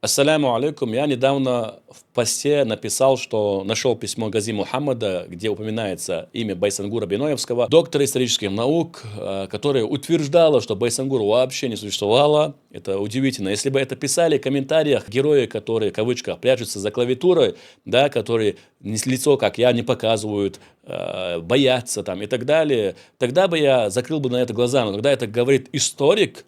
Ассаляму алейкум. Я недавно в посте написал, что нашел письмо Гази Мухаммада, где упоминается имя Байсангура Биноевского, доктора исторических наук, которое утверждало, что Байсангур вообще не существовало. Это удивительно. Если бы это писали в комментариях герои, которые, в кавычках, прячутся за клавиатурой, да, которые лицо, как я, не показывают, боятся там и так далее, тогда бы я закрыл бы на это глаза. Но когда это говорит историк,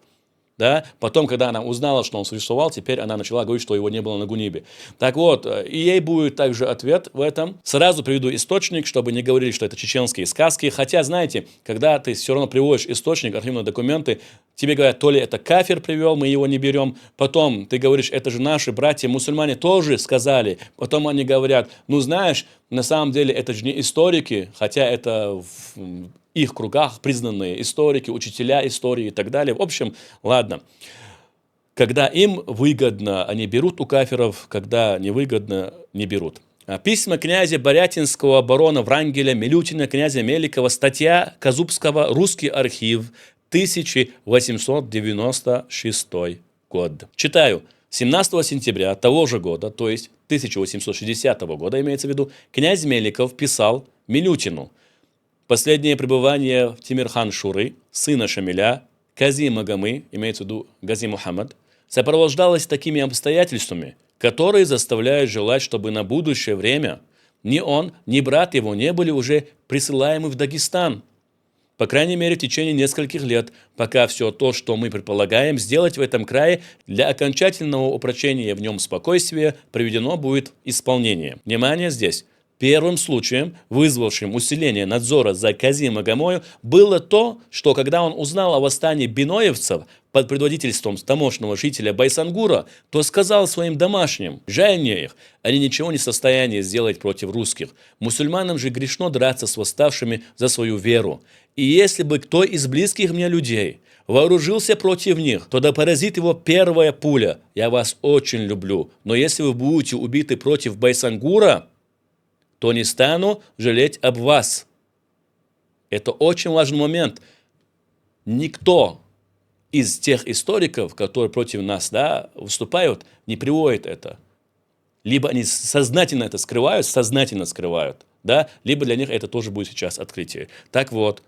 да? Потом, когда она узнала, что он существовал, теперь она начала говорить, что его не было на Гунибе. Так вот, и ей будет также ответ в этом. Сразу приведу источник, чтобы не говорили, что это чеченские сказки. Хотя, знаете, когда ты все равно приводишь источник, архивные документы, тебе говорят, то ли это кафир привел, мы его не берем. Потом ты говоришь, это же наши братья-мусульмане тоже сказали. Потом они говорят, ну знаешь, на самом деле это же не историки, хотя это в их кругах признанные историки, учителя истории и так далее. В общем, ладно. Когда им выгодно, они берут у кафиров, когда невыгодно, не берут. Письма князя Борятинского, барона Врангеля, Милютина, князя Меликова, статья Казубского, русский архив, 1896 год. Читаю. 17 сентября того же года, то есть 1860 года, имеется в виду, князь Меликов писал Милютину: последнее пребывание в Тимирхан-Шуры, сына Шамиля, Кази Магомы, имеется в виду Гази Мухаммад, сопровождалось такими обстоятельствами, которые заставляют желать, чтобы на будущее время ни он, ни брат его не были уже присылаемы в Дагестан. По крайней мере, в течение нескольких лет, пока все то, что мы предполагаем сделать в этом крае для окончательного упрочения в нем спокойствия, приведено будет в исполнение. Внимание здесь. Первым случаем, вызвавшим усиление надзора за Кази Магомою, было то, что когда он узнал о восстании биноевцев под предводительством тамошнего жителя Байсангура, то сказал своим домашним: «Жаль мне их, они ничего не в состоянии сделать против русских. Мусульманам же грешно драться с восставшими за свою веру. И если бы кто из близких мне людей вооружился против них, то да поразит его первая пуля. Я вас очень люблю, но если вы будете убиты против Байсангура, то не стану жалеть об вас». Это очень важный момент. Никто из тех историков, которые против нас, да, выступают, не приводит это. Либо они сознательно это скрывают, да, либо для них это тоже будет сейчас открытие. Так вот,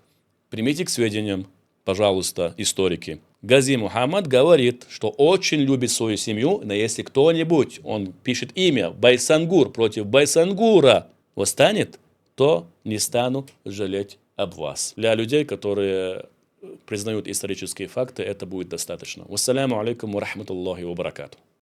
примите к сведениям, пожалуйста, историки. Гази Мухаммад говорит, что очень любит свою семью, но если кто-нибудь, он пишет имя, Байсангур против Байсангура, восстанет, то не стану жалеть об вас. Для людей, которые признают исторические факты, это будет достаточно. Вассаляму алейкум ва рахматуллахи ва баракату.